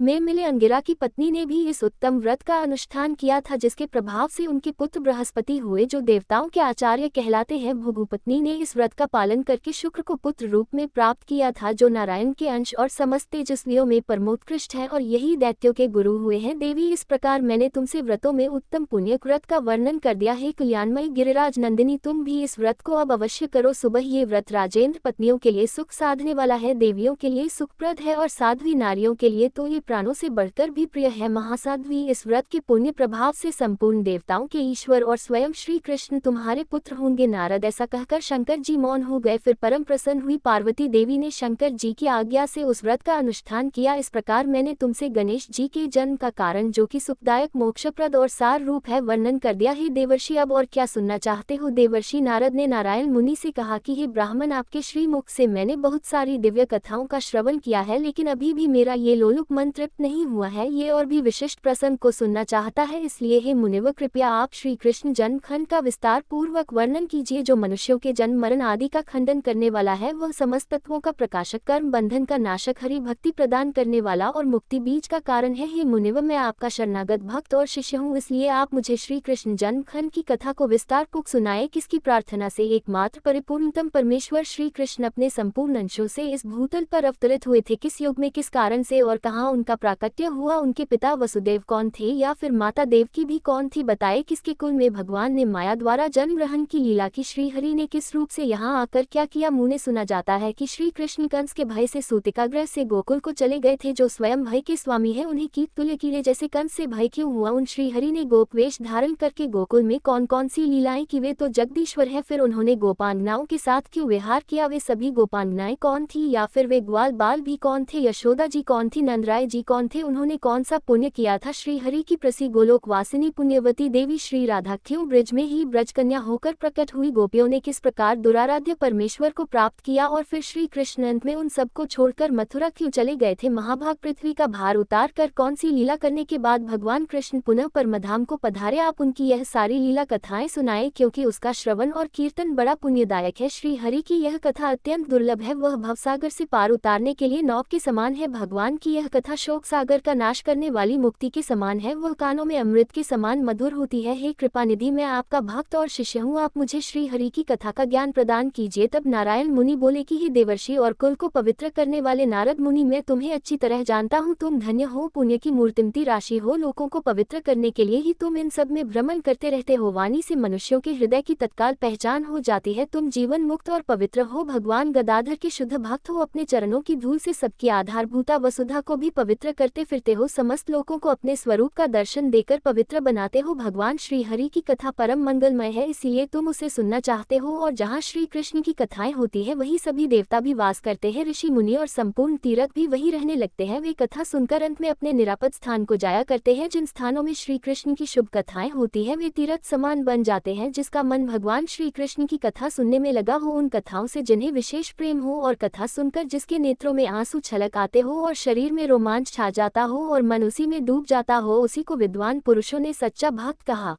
में मिले। अंगिरा की पत्नी ने भी इस उत्तम व्रत का अनुष्ठान किया था, जिसके प्रभाव से उनके पुत्र बृहस्पति हुए, जो देवताओं के आचार्य कहलाते हैं। भृगुपत्नी ने इस व्रत का पालन करके शुक्र को पुत्र रूप में प्राप्त किया था, जो नारायण के अंश और समस्त तेजस्वियों में परमोत्कृष्ट है और यही दैत्यों के गुरु हुए हैं। देवी, इस प्रकार मैंने तुमसे व्रतों में उत्तम पुण्य व्रत का वर्णन कर दिया है। कल्याणमयी गिरिराज नंदिनी, तुम भी इस व्रत को अब अवश्य करो। सुबह ये व्रत राजेंद्र पत्नियों के लिए सुख साधने वाला है, देवियों के लिए सुखप्रद है और साध्वी नारियों के लिए तो ये प्राणों से बढ़कर भी प्रिय है। महासाध्वी, इस व्रत के पुण्य प्रभाव से संपूर्ण देवताओं के ईश्वर और स्वयं श्री कृष्ण तुम्हारे पुत्र होंगे। नारद ऐसा कहकर शंकर जी मौन हो गए। फिर परम प्रसन्न हुई पार्वती देवी ने शंकर जी की आज्ञा से उस व्रत का अनुष्ठान किया। इस प्रकार मैंने तुमसे गणेश जी के जन्म का कारण, जो कि सुखदायक, मोक्षप्रद और सार रूप है, वर्णन कर दिया। हे देवर्षि, अब और क्या सुनना चाहते हो? देवर्षि नारद ने नारायण मुनि से कहा कि हे ब्राह्मण, आपके श्रीमुख से मैंने बहुत सारी दिव्य कथाओं का श्रवण किया है, लेकिन अभी भी मेरा ये लोलुप मन तृप्त नहीं हुआ है। ये और भी विशिष्ट प्रसंग को सुनना चाहता है। इसलिए हे मुनिवर, कृपया आप श्री कृष्ण जन्म खंड का विस्तार पूर्वक वर्णन कीजिए। जो मनुष्यों के जन्म मरण आदि का खंडन करने वाला है, वह समस्त तत्वों का प्रकाशक, कर्म बंधन का नाशक, हरि भक्ति प्रदान करने वाला और मुक्ति बीज का कारण है। हे मुनिवर, मैं आपका शरणागत भक्त और शिष्य हूँ, इसलिए आप मुझे श्री कृष्ण जन्म खंड की कथा को विस्तार पूर्वक सुनाए। किसकी प्रार्थना से? एकमात्र परिपूर्णतम परमेश्वर श्री कृष्ण अपने संपूर्ण अंशों से इस भूतल पर अवतरित हुए थे। किस युग में, किस कारण से और कहाँ उनका प्राकट्य हुआ? उनके पिता वसुदेव कौन थे, या फिर माता देवकी भी कौन थी? बताए। किसके कुल में भगवान ने माया द्वारा जन्म ग्रहण की लीला की? श्री हरि ने किस रूप से यहाँ आकर क्या किया? मुँह ने सुना जाता है कि श्री कृष्ण कंस के भय से सूतिकागृह से गोकुल को चले गए थे। जो स्वयं भय के स्वामी है, उन्हें कीट तुल्य कीड़े जैसे कंस से भय क्यों हुआ? उन श्री हरि ने गोपवेश धारण करके गोकुल में कौन कौन सी लीलाएं की? वे तो जगदीश्वर है। फिर उन्होंने गोपांगनाओं के साथ क्यों विहार किया? वे सभी गोपांगनाएं कौन थी? या फिर वे ग्वाल बाल भी कौन थे? यशोदा जी कौन थी? नंदराय जी कौन थे? उन्होंने कौन सा पुण्य किया था? श्री हरि की प्रसी गोलोक वासिनी पुण्यवती देवी श्री राधा क्यों ब्रज में ही ब्रजकन्या होकर प्रकट हुई? गोपियों ने किस प्रकार दुराराध्य परमेश्वर को प्राप्त किया? और फिर श्री कृष्ण अंत में उन सबको छोड़कर मथुरा क्यों चले गए थे? महाभाग पृथ्वी का भार उतार कर कौन सी लीला करने के बाद भगवान कृष्ण पुनः परमधाम को पधारे? आप उनकी यह सारी लीला कथाएं सुनाए, क्योंकि उसका श्रवण और कीर्तन बड़ा पुण्यदायक है। श्री हरि की यह कथा अत्यंत दुर्लभ है। वह भवसागर से पार उतारने के लिए नौक के समान है। भगवान की यह कथा शोक सागर का नाश करने वाली मुक्ति के समान है। वह कानों में अमृत के समान मधुर होती है। हे कृपानिधि, मैं आपका भक्त और शिष्य हूँ, आप मुझे श्री हरि की कथा का ज्ञान प्रदान कीजिए। तब नारायण मुनि बोले कि हे देवर्षि और कुल को पवित्र करने वाले नारद मुनि, मैं तुम्हें अच्छी तरह जानता हूँ। तुम धन्य हो, पुण्य की मूर्तिमती राशि हो। लोगों को पवित्र करने के लिए ही तुम इन सब में भ्रमण करते रहते हो। वाणी से मनुष्यों के हृदय की तत्काल पहचान हो जाती है। तुम जीवन मुक्त और पवित्र हो। भगवान गदाधर के शुद्ध भक्त हो। अपने चरणों की धूल से सबकी आधारभूता वसुधा को भी पवित्र करते फिरते हो। समस्त लोगों को अपने स्वरूप का दर्शन देकर पवित्र बनाते हो। भगवान श्री हरि की कथा परम मंगलमय है, इसलिए तुम उसे सुनना चाहते हो। और जहाँ श्री कृष्ण की कथाएं होती है, वही सभी देवता भी वास करते हैं। ऋषि मुनि और संपूर्ण तीर्थ भी वही रहने लगते हैं। वे कथा सुनकर अंत में अपने निरापद स्थान को जाया करते हैं। जिन स्थानों में श्री कृष्ण की शुभ कथाएं होती है, वे तीर्थ समान बन जाते हैं। जिसका मन भगवान श्री कृष्ण की कथा सुनने में लगा हो, उन कथाओं से जिन्हें विशेष प्रेम हो, और कथा सुनकर जिसके नेत्रों में आंसू छलक आते हो और शरीर में रोमांच छा जाता हो और मन उसी में डूब जाता हो, उसी को विद्वान पुरुषों ने सच्चा भक्त कहा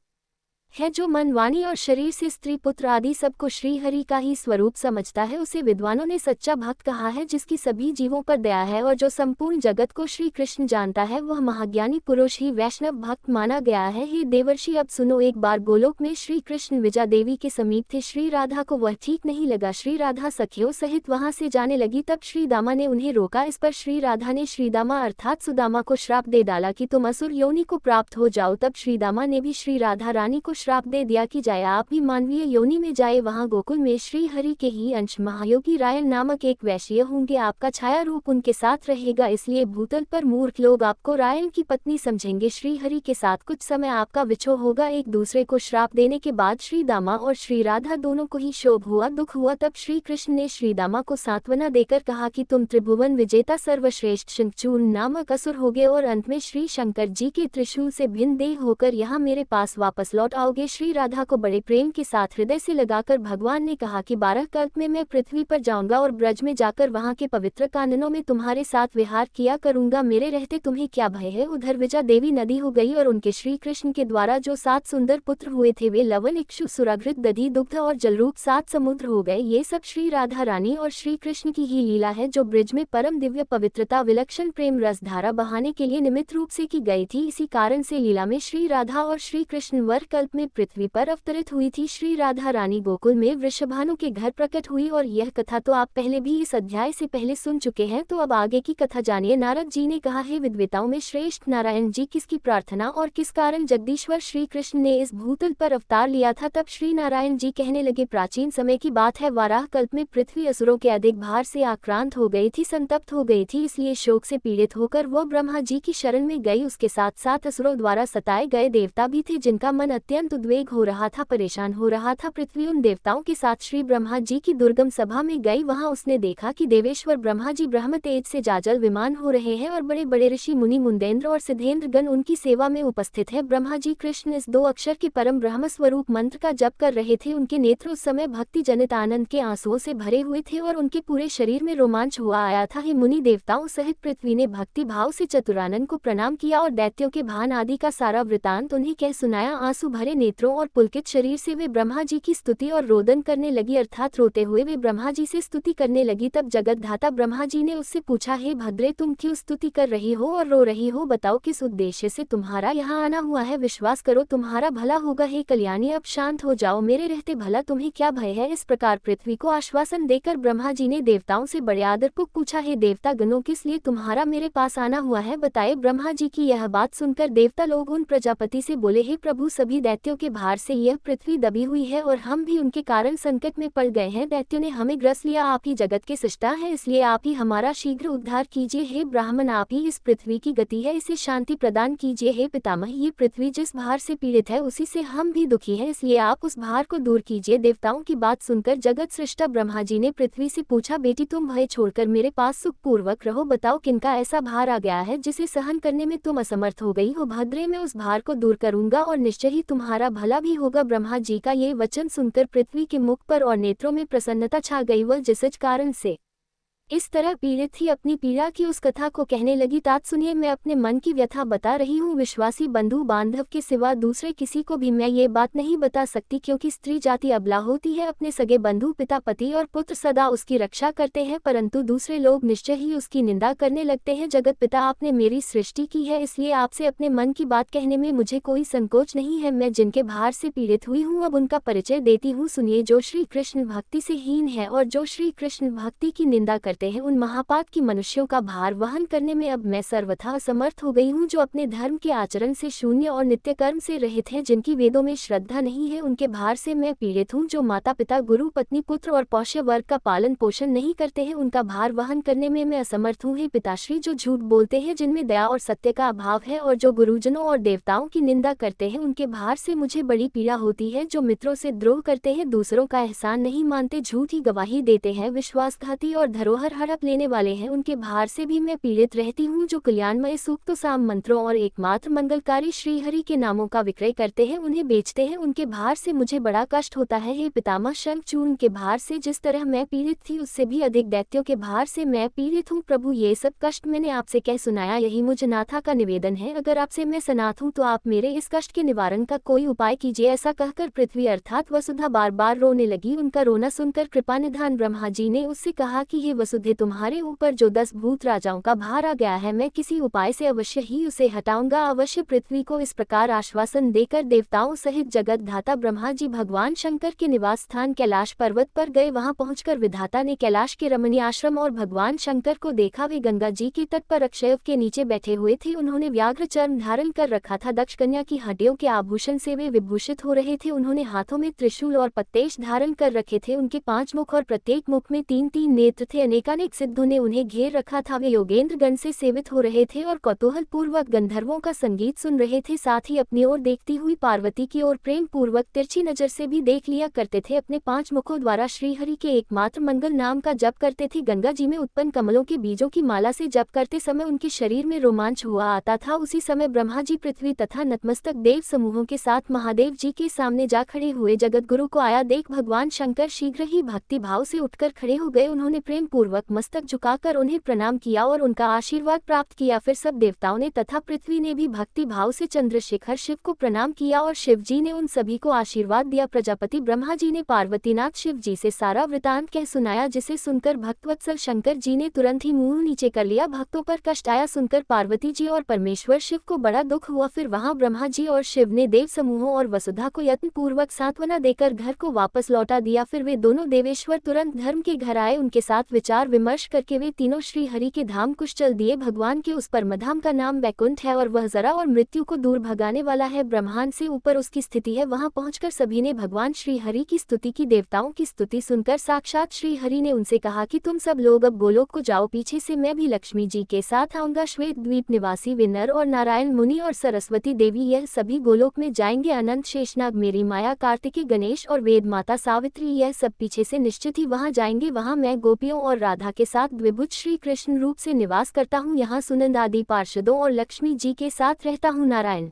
है। जो मन, वाणी और शरीर से स्त्री पुत्र आदि सबको श्री हरि का ही स्वरूप समझता है, उसे विद्वानों ने सच्चा भक्त कहा है। जिसकी सभी जीवों पर दया है और जो संपूर्ण जगत को श्री कृष्ण जानता है, वह महाज्ञानी पुरुष ही वैष्णव भक्त माना गया है। हे देवर्षि, अब सुनो। एक बार गोलोक में श्री कृष्ण विजया देवी के समीप थे। श्री राधा को वह ठीक नहीं लगा। श्री राधा सखियों सहित वहां से जाने लगी। तब श्री दामा ने उन्हें रोका। इस पर श्री राधा ने श्रीदामा अर्थात सुदामा को श्राप दे डाला कि तुम असुर योनि को प्राप्त हो जाओ। तब श्री दामा ने भी श्री राधा रानी को श्राप दे दिया कि जाए आप भी मानवीय योनि में जाए। वहां गोकुल में श्री हरि के ही अंश महायोगी रायन नामक एक वैश्य होंगे। आपका छाया रूप उनके साथ रहेगा, इसलिए भूतल पर मूर्ख लोग आपको रायन की पत्नी समझेंगे। श्री हरि के साथ कुछ समय आपका विछोह होगा। एक दूसरे को श्राप देने के बाद श्री दामा और श्री राधा दोनों को ही शोभ हुआ, दुख हुआ। तब श्री कृष्ण ने श्री दामा को सांत्वना देकर कहा कि तुम त्रिभुवन विजेता सर्वश्रेष्ठ शंखचूर्ण नामक असुर होगे और अंत में श्री शंकर जी के त्रिशूल से भिन्न देह होकर यहाँ मेरे पास वापस लौट आओगे। श्री राधा को बड़े प्रेम के साथ हृदय से लगाकर भगवान ने कहा कि 12 कल्प में मैं पृथ्वी पर जाऊंगा और ब्रज में जाकर वहां के पवित्र काननों में तुम्हारे साथ विहार किया करूंगा। मेरे रहते तुम्हें क्या भय है? उधर विजया देवी नदी हो गई और उनके श्री कृष्ण के द्वारा जो 7 सुंदर पुत्र हुए थे, वे लवन, इक्षु, सुराघृत, दधि, दुग्ध और जलरूप 7 समुद्र हो गए। ये सब श्री राधा रानी और श्री कृष्ण की ही लीला है, जो ब्रज में परम दिव्य पवित्रता, विलक्षण प्रेम रसधारा बहाने के लिए निमित्त रूप से की गई थी। इसी कारण से लीला में श्री राधा और श्री कृष्ण वर कल्प रूप में पृथ्वी पर अवतरित हुई थी। श्री राधा रानी गोकुल में वृषभानु के घर प्रकट हुई और यह कथा तो आप पहले भी इस अध्याय से पहले सुन चुके हैं, तो अब आगे की कथा जानिए। नारद जी ने कहा, हे विद्वताओं में श्रेष्ठ नारायण जी, किसकी प्रार्थना और किस कारण जगदीश्वर श्री कृष्ण ने इस भूतल पर अवतार लिया था? तब श्री नारायण जी कहने लगे, प्राचीन समय की बात है, वाराह कल्प में पृथ्वी असुरों के अधिक भार से आक्रांत हो गई थी, संतप्त हो गई थी, इसलिए शोक से पीड़ित होकर वह ब्रह्मा जी की शरण में गई। उसके साथ साथ असुरों द्वारा सताए गए देवता भी थे, जिनका मन अत्यंत उद्वेग हो रहा था, परेशान हो रहा था। पृथ्वी उन देवताओं के साथ श्री ब्रह्मा जी की दुर्गम सभा में गई। वहां उसने देखा कि देवेश्वर ब्रह्मा जी ब्रह्म तेज से जाजल विमान हो रहे हैं और बड़े बड़े ऋषि मुनि मुंदेंद्र और सिद्धेंद्र गण उनकी सेवा में उपस्थित है। ब्रह्मा जी कृष्ण इस 2 अक्षर के परम ब्रह्म स्वरूप मंत्र का जप कर रहे थे। उनके नेत्र उस समय भक्ति जनित आनंद के आंसुओं से भरे हुए थे और उनके पूरे शरीर में रोमांच हुआ आया था। हे मुनि देवताओं सहित पृथ्वी ने भक्ति भाव से चतुरानन को प्रणाम किया और दैत्यों के भान आदि का सारा वृतांत उन्हें कह सुनाया। आंसू भरे नेत्रों और पुलकित शरीर से वे ब्रह्मा जी की स्तुति और रोदन करने लगी, अर्थात रोते हुए वे ब्रह्मा जी से स्तुति करने लगी। तब जगत धाता ब्रह्मा जी ने उससे पूछा, हे भद्रे, तुम क्यों स्तुति कर रही हो और रो रही हो? बताओ किस उद्देश्य से तुम्हारा यहाँ आना हुआ है? विश्वास करो तुम्हारा भला होगा। हे कल्याणी, अब शांत हो जाओ, मेरे रहते भला तुम्हें क्या भय है? इस प्रकार पृथ्वी को आश्वासन देकर ब्रह्मा जी ने देवताओं से बड़े आदरपूर्वक पूछा, हे देवता गणों, किस लिए तुम्हारा मेरे पास आना हुआ है? बताए। ब्रह्मा जी की यह बात सुनकर देवता लोग उन प्रजापति से बोले, हे प्रभु, सभी दैत्यों के भार से यह पृथ्वी दबी हुई है और हम भी उनके कारण संकट में पड़ गए हैं। दैत्यों ने हमें ग्रस लिया, आप ही जगत के सृष्टा हैं, इसलिए आप ही हमारा शीघ्र उद्धार कीजिए। हे ब्राह्मण, आप ही इस पृथ्वी की गति है, इसे शांति प्रदान कीजिए। हे पितामह, ये पृथ्वी जिस भार से पीड़ित है उसी से हम भी दुखी हैं, इसलिए आप उस भार को दूर कीजिए। देवताओं की बात सुनकर जगत सृष्टा ब्रह्मा जी ने पृथ्वी से पूछा, बेटी, तुम भय छोड़कर मेरे पास सुखपूर्वक रहो। बताओ किनका ऐसा भार आ गया है जिसे सहन करने में तुम असमर्थ हो गई हो? भद्रे, मैं उस भार को दूर करूंगा और निश्चय ही तुम्हारा भला भी होगा। ब्रह्मा जी का ये वचन सुनकर पृथ्वी के मुख पर और नेत्रों में प्रसन्नता छा गई। वह जिस कारण से इस तरह पीड़ित थी, अपनी पीड़ा की उस कथा को कहने लगी। तात सुनिए, मैं अपने मन की व्यथा बता रही हूँ। विश्वासी बंधु बांधव के सिवा दूसरे किसी को भी मैं ये बात नहीं बता सकती, क्योंकि स्त्री जाति अबला होती है। अपने सगे बंधु, पिता, पति और पुत्र सदा उसकी रक्षा करते हैं, परंतु दूसरे लोग निश्चय ही उसकी निंदा करने लगते हैं। जगत पिता, आपने मेरी सृष्टि की है, इसलिए आपसे अपने मन की बात कहने में मुझे कोई संकोच नहीं है। मैं जिनके भार से पीड़ित हुई हूँ, अब उनका परिचय देती हूँ। सुनिए, जो श्री कृष्ण भक्ति से हीन है और जो श्री कृष्ण भक्ति की निंदा करते हैं, उन महापाप की मनुष्यों का भार वहन करने में अब मैं सर्वथा असमर्थ हो गई हूँ। जो अपने धर्म के आचरण से शून्य और नित्य कर्म से रहित हैं, जिनकी वेदों में श्रद्धा नहीं है, उनके भार से मैं पीड़ित हूँ। जो माता पिता, गुरु, पत्नी, पुत्र और पौष्य वर्ग का पालन पोषण नहीं करते हैं, उनका भार वहन करने में मैं असमर्थ हूँ। हे पिताश्री, जो झूठ बोलते हैं, जिनमें दया और सत्य का अभाव है, और जो गुरुजनों और देवताओं की निंदा करते हैं, उनके भार से मुझे बड़ी पीड़ा होती है। जो मित्रों से द्रोह करते हैं, दूसरों का एहसान नहीं मानते, झूठी गवाही देते हैं, विश्वासघाती और धरोहर हड़प लेने वाले हैं, उनके भार से भी मैं पीड़ित रहती हूँ। जो कल्याणमय सूक्त साम मंत्रों और एकमात्र मंगलकारी श्रीहरि के नामों का विक्रय करते हैं, उन्हें बेचते हैं, उनके भार से मुझे बड़ा कष्ट होता है। हे पितामह, शंखचूर्ण के भार से जिस तरह मैं पीड़ित थी, उससे भी अधिक दैत्यों के भार से मैं पीड़ित हूँ। प्रभु, ये सब कष्ट मैंने आपसे कह सुनाया, यही मुझ नाथा का निवेदन है। अगर आपसे मैं सनाथ हूँ तो आप मेरे इस कष्ट के निवारण का कोई उपाय कीजिए। ऐसा कहकर पृथ्वी अर्थात वसुधा बार बार रोने लगी। उनका रोना सुनकर कृपानिधान ब्रह्मा जी ने उससे कहा कि हे वसुधे, तुम्हारे ऊपर जो 10 भूत राजाओं का भार आ गया है, मैं किसी उपाय से अवश्य ही उसे हटाऊंगा, अवश्य। पृथ्वी को इस प्रकार आश्वासन देकर देवताओं सहित जगत धाता ब्रह्मा जी भगवान शंकर के निवास स्थान कैलाश पर्वत पर गए। वहां पहुंचकर विधाता ने कैलाश के रमणीय आश्रम और भगवान शंकर को देखा। वे गंगा जी के तट पर अक्षयव के नीचे बैठे हुए थे। उन्होंने व्याघ्र चर्म धारण कर रखा था। दक्ष कन्या की हड्डियों के आभूषण से वे विभूषित हो रहे थे। उन्होंने हाथों में त्रिशूल और पत्तेश धारण कर रखे थे। उनके 5 मुख और प्रत्येक मुख में 3-3 नेत्र थे। अनेकानेक सिद्धों ने उन्हें घेर रखा था। वे योगेंद्र गण से सेवित हो रहे थे और कौतूहल पूर्वक गंधर्वों का संगीत सुन रहे थे। साथ ही अपनी ओर देखती हुई पार्वती की ओर प्रेम पूर्वक तिरछी नजर से भी देख लिया करते थे। अपने 5 मुखों द्वारा श्रीहरि के एकमात्र मंगल नाम का जप करते थे। गंगा जी में उत्पन्न कमलों के बीजों की माला से जप करते समय उनके शरीर में रोमांच हुआ आता था। उसी समय ब्रह्मा जी पृथ्वी तथा नतमस्तक देव समूहों के साथ महादेव जी के सामने जा खड़े हुए। जगत गुरु को आया देख भगवान शंकर शीघ्र ही भक्ति भाव से उठकर खड़े हो गए। उन्होंने प्रेम पूर्वक पूर्वक मस्तक झुकाकर उन्हें प्रणाम किया और उनका आशीर्वाद प्राप्त किया। फिर सब देवताओं ने तथा पृथ्वी ने भी भक्ति भाव से चंद्रशेखर शिव को प्रणाम किया और शिव जी ने उन सभी को आशीर्वाद दिया। प्रजापति ब्रह्मा जी ने पार्वतीनाथ शिव जी से सारा वृतांत कह सुनाया, जिसे सुनकर भक्तवत्सल शंकर जी ने तुरंत ही मुंह नीचे कर लिया। भक्तों पर कष्ट आया सुनकर पार्वती जी और परमेश्वर शिव को बड़ा दुख हुआ। फिर वहां ब्रह्मा जी और शिव ने देव समूहों और वसुधा को यत्न पूर्वक सांत्वना देकर घर को वापस लौटा दिया। फिर वे दोनों देवेश्वर तुरंत धर्म के घर आए। उनके साथ विचार विमर्श करके वे तीनों श्री हरि के धाम कुछ चल दिए। भगवान के उस परमधाम का नाम वैकुंठ है और वह जरा और मृत्यु को दूर भगाने वाला है। ब्रह्मांड से ऊपर उसकी स्थिति है। वहां पहुंचकर सभी ने भगवान श्री हरि की स्तुति की। देवताओं की स्तुति सुनकर साक्षात श्री हरि ने उनसे कहा कि तुम सब लोग अब गोलोक को जाओ, पीछे से मैं भी लक्ष्मी जी के साथ आऊंगा। श्वेत द्वीप निवासी वे नर और नारायण मुनि और सरस्वती देवी यह सभी गोलोक में जाएंगे। अनंत शेषनाग, मेरी माया, कार्तिकेय, गणेश और वेद माता सावित्री यह सब पीछे से निश्चित ही वहां जाएंगे। वहां मैं गोपियों और राधा के साथ द्विभुज श्री कृष्ण रूप से निवास करता हूँ। यहाँ सुनंद आदि पार्षदों और लक्ष्मी जी के साथ रहता हूँ। नारायण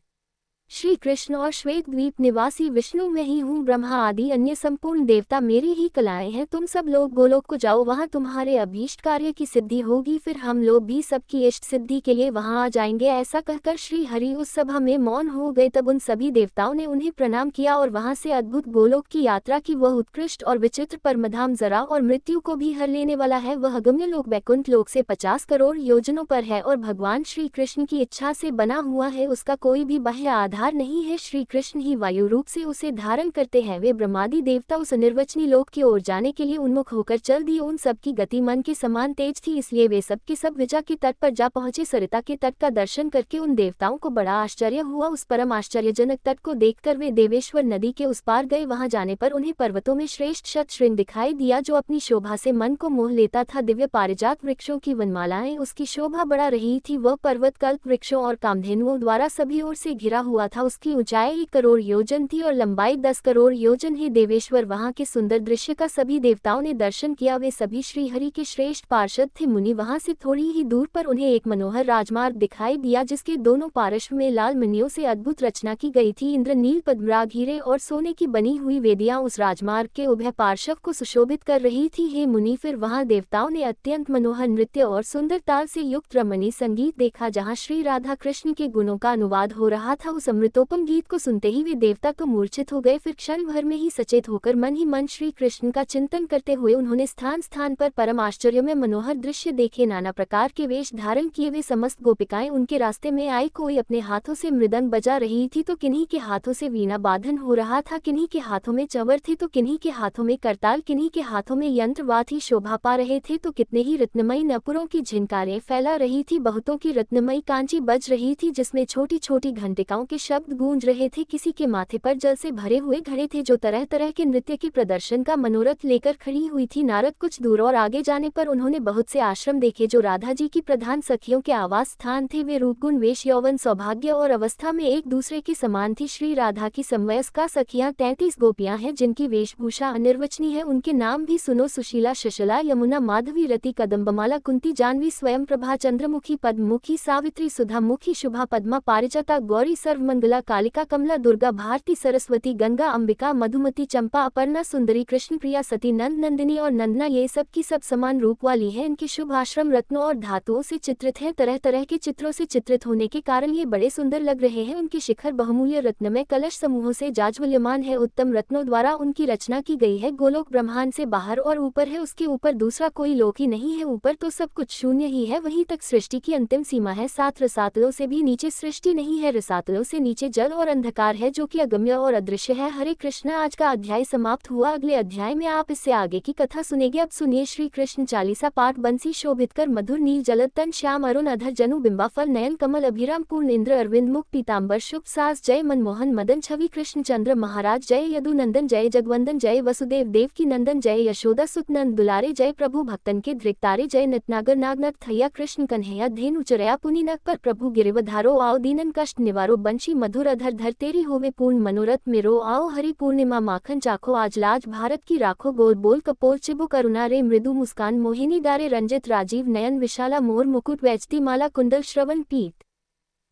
श्री कृष्ण और श्वेत द्वीप निवासी विष्णु मैं ही हूँ। ब्रह्मा आदि अन्य संपूर्ण देवता मेरी ही कलाएं हैं। तुम सब लोग गोलोक को जाओ, वहाँ तुम्हारे अभीष्ट कार्य की सिद्धि होगी। फिर हम लोग भी सबकी इष्ट सिद्धि के लिए वहाँ आ जाएंगे। ऐसा कहकर श्री हरि उस सभा में मौन हो गए। तब उन सभी देवताओं ने उन्हें प्रणाम किया और वहाँ से अद्भुत गोलोक की यात्रा की। वह उत्कृष्ट और विचित्र परमधाम जरा और मृत्यु को भी हर लेने वाला है। वह अगम्य लोक वैकुंठ लोक से 50 करोड़ योजनों पर है और भगवान श्री कृष्ण की इच्छा से बना हुआ है। उसका कोई भी बाह्य आधार नहीं है। श्री कृष्ण ही वायु रूप से उसे धारण करते हैं। वे ब्रह्मादि देवता उस निर्वचनीय लोक की ओर जाने के लिए उन्मुख होकर चल दिए। उन सब की गति मन के समान तेज थी, इसलिए वे सब के सब विजा के तट पर जा पहुंचे। सरिता के तट का दर्शन करके उन देवताओं को बड़ा आश्चर्य हुआ। उस परम आश्चर्यजनक तट को देखकर वे देवेश्वर नदी के उस पार गए। वहां जाने पर उन्हें पर्वतों में श्रेष्ठ शतशृंग दिखाई दिया, जो अपनी शोभा से मन को मोह लेता था। दिव्य पारिजात वृक्षों की वनमालाएं उसकी शोभा बढ़ा रही थी। वह पर्वत कल्प वृक्षों और कामधेनुओं द्वारा सभी ओर से घिरा हुआ था। उसकी ऊंचाई 1 करोड़ योजन थी और लंबाई 10 करोड़ योजन है। देवेश्वर वहां के सुंदर दृश्य का सभी देवताओं ने दर्शन किया। वे सभी श्री हरि के श्रेष्ठ पार्षद थे। मुनि वहां से थोड़ी ही दूर पर उन्हें एक मनोहर राजमार्ग दिखाई दिया, जिसके दोनों पार्श्व में लाल मणियों से अद्भुत रचना की गई थी। इंद्र नील पद्मराग हीरे और सोने की बनी हुई वेदियां उस राजमार्ग के उभय पार्श्व को सुशोभित कर रही थी। हे मुनि, फिर वहां देवताओं ने अत्यंत मनोहर नृत्य और सुंदर ताल से युक्त रमणीय संगीत देखा, जहाँ श्री राधा कृष्ण के गुणों का अनुवाद हो रहा था। उस अमृतोपम गीत को सुनते ही वे देवता तो मूर्छित हो गए। फिर क्षण भर में ही सचेत होकर मन ही मन श्री कृष्ण का चिंतन करते हुए उन्होंने स्थान स्थान पर परम आश्चर्य में मनोहर दृश्य देखे। नाना प्रकार के वेश धारण किए वे समस्त गोपिकाएं उनके रास्ते में आई। कोई अपने हाथों से मृदंग बजा रही थी तो किन्हीं के हाथों से वीणा बाधन हो रहा था, किन्हीं के हाथों में चंवर थी तो किन्हीं के हाथों में करताल, किन्हीं के हाथों में यंत्र वाद्य शोभा पा रहे थे तो कितने ही रत्नमयी नपुरों की झिनकारें फैला रही थी। बहुतों की रत्नमयी कांची बज रही थी, जिसमें छोटी छोटी घंटिकाओं के शब्द गूंज रहे थे। किसी के माथे पर जल से भरे हुए घड़े थे, जो तरह तरह के नृत्य के प्रदर्शन का मनोरथ लेकर खड़ी हुई थी। नारद कुछ दूर और आगे जाने पर उन्होंने बहुत से आश्रम देखे, जो राधा जी की प्रधान सखियों के आवास स्थान थे। वे रूपगुण वेश यौवन सौभाग्य और अवस्था में एक दूसरे की समान थी। श्री राधा की समवयस्का सखियां 33 गोपियां हैं, जिनकी वेशभूषा अनिर्वचनीय है। उनके नाम भी सुनो: सुशीला, शशला, यमुना, माधवी, रति, कदम्बमाला, कुंती, जानवी, स्वयं प्रभा, चंद्रमुखी, पद्ममुखी, सावित्री, सुधामुखी, शुभा, पद्मा, पारिजाता, गौरी, सर्वमंगला, कालिका, कमला, दुर्गा, भारती, सरस्वती, गंगा, अंबिका, मधुमती, चंपा, अपर्णा, सुंदरी, कृष्णप्रिया, सती, नंद, नंदिनी और नंदना ये सब की सब समान रूप वाली है। इनके शुभ आश्रम रत्नों और धातुओं से चित्रित हैं। तरह तरह के चित्रों से चित्रित होने के कारण ये बड़े सुंदर लग रहे हैं। उनके शिखर बहुमूल्य रत्नमय कलश समूहों से जाज्वल्यमान है। उत्तम रत्नों द्वारा उनकी रचना की गई है। गोलोक ब्रह्मांड से बाहर और ऊपर है, उसके ऊपर दूसरा कोई लोक ही नहीं है। ऊपर तो सब कुछ शून्य ही है, वहीं तक सृष्टि की अंतिम सीमा है। 7 रसातलों से भी नीचे सृष्टि नहीं है। रसातलों से नीचे जल और अंधकार है, जो कि अगम्य और अदृश्य है। हरे कृष्ण, आज का अध्याय समाप्त हुआ। अगले अध्याय में आप इससे आगे की कथा सुनेंगे। अब सुनिए श्री कृष्ण चालीसा पाठ। बंसी शोभित कर मधुर नील जलद तन श्याम अरुण अधर जनु बिंबा फल नयन कमल अभिराम पूर्ण इंद्र अरविंद मुख पीताम्बर शुभ सास जय मनमोहन मदन छवि कृष्ण चंद्र महाराज जय यदु नंदन जय जगवंदन जय वसुदेव देव की नंदन जय यशोदा सुत नंद दुलारे जय प्रभु भक्तन के धृकतारे जय नटनागर नागनथ थैया कृष्ण कन्हैया धेनु चरया पुनि नक पर प्रभु गिरिवधारो आओ दीनन कष्ट निवारो बंशी मधुर अधर धर तेरी होवे पूर्ण मनोरथ मेरो आओ हरि पूर्णिमा माखन चाखो आज लाज भारत की राखो गोल बोल कपोल चिबु करुणा रे मृदु मुस्कान मोहिनी डारे रंजित राजीव नयन विशाला मोर मुकुट वैजती माला कुंडल श्रवण पीत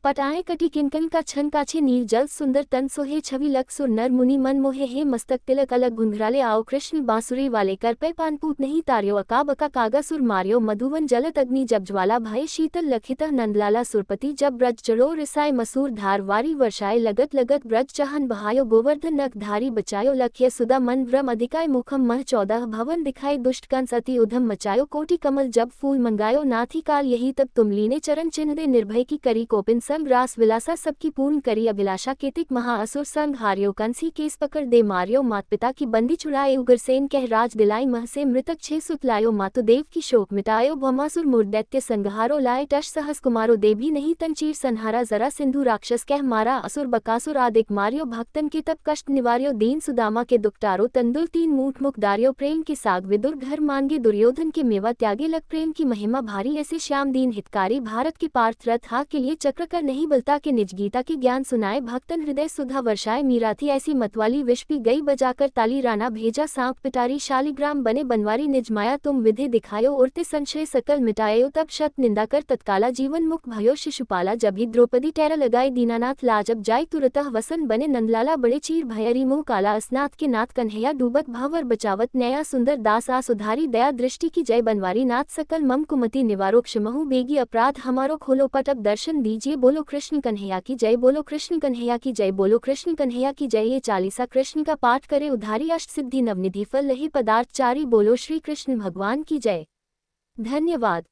पटाए कटी किनकन का छन काछे नीर जल सुंदर तन सोहे छवि लख सुर नर मुनि मन मोहे हे मस्तक तिलक अलग घुंघराले आओ कृष्ण बांसुरी वाले कर पे पानपूत नहीं तार्यो अका बका कागा सुर मार्यो मधुवन जलत अग्नि जब ज्वाला भय शीतल लखित नंदलाला सुरपति जब ब्रज चढ़ो रिसाए मसूर धार वारी वर्षाए लगत लगत ब्रज चहन बहायो गोवर्धन नख धारी बचायो लख्य सुदा मन भ्रम अधिकाय मुखम मह 14 भवन दिखाए दुष्ट कंस अति उधम मचायो कोटि कमल जब फूल मंगायो नाथी काल यही तब तुम लीने चरण चिन्ह दे निर्भय की करी कोपिन संग रास विलासा सबकी पूर्ण करी अभिलाषा केतिक महाअसुर संग हार्यो कंसी केस पकड़ दे मार्यो मात पिता की बंदी छुड़ाए उग्रसेन कह राज दिलाई मह से मृतक 6 सुत लायो मातुदेव की शोक मिटायो भौमासुर मूर्दैत्य संहारो लाए टश सहस कुमारो दे भी नहीं तंचीर संहारा जरा सिंधु राक्षस कह मारा असुर बकासुर आदिक मार्यो भक्तन के तब कष्ट निवार्यो दीन सुदामा के दुखटारो तंदुल 3 मूठ मुख दार्यो प्रेम के साग विदुर घर मांगे दुर्योधन के मेवा त्यागे लग प्रेम की महिमा भारी ऐसे श्याम दीन हितकारी भारत के पार्थ रथ हा के लिए चक्र कर नहीं बलता के निज गीता के ज्ञान सुनाए भक्तन हृदय सुधा वर्षाए मीरा थी ऐसी मतवाली विष पी गई बजाकर ताली राणा भेजा सांप पिटारी शालिग्राम बने बनवारी निज माया तुम विधि दिखायो उड़ते संशय सकल मिटायो तब शत निंदा कर तत्काला जीवन मुक्त भयो शिशुपाला जब ही द्रौपदी टैरा लगाए दीनानाथ लाजब जाय तुरतः वसन बने नंदलाला बड़े चीर भयरी मुँह काला अस्नाथ के नाथ कन्हैया डूबत भावर बचावत नया सुंदर दास आस उधारी दया दृष्टि की जय बनवारी नाथ सकल मम कुमति निवारो क्षमहु बेगी अपराध हमारो खोलो पटब दर्शन दीजिए बोलो कृष्ण कन्हैया की जय बोलो कृष्ण कन्हैया की जय बोलो कृष्ण कन्हैया की जय। ये चालीसा कृष्ण का पाठ करे उधारी अष्ट सिद्धि नवनिधि फल लही पदार्थ चारी बोलो श्री कृष्ण भगवान की जय। धन्यवाद।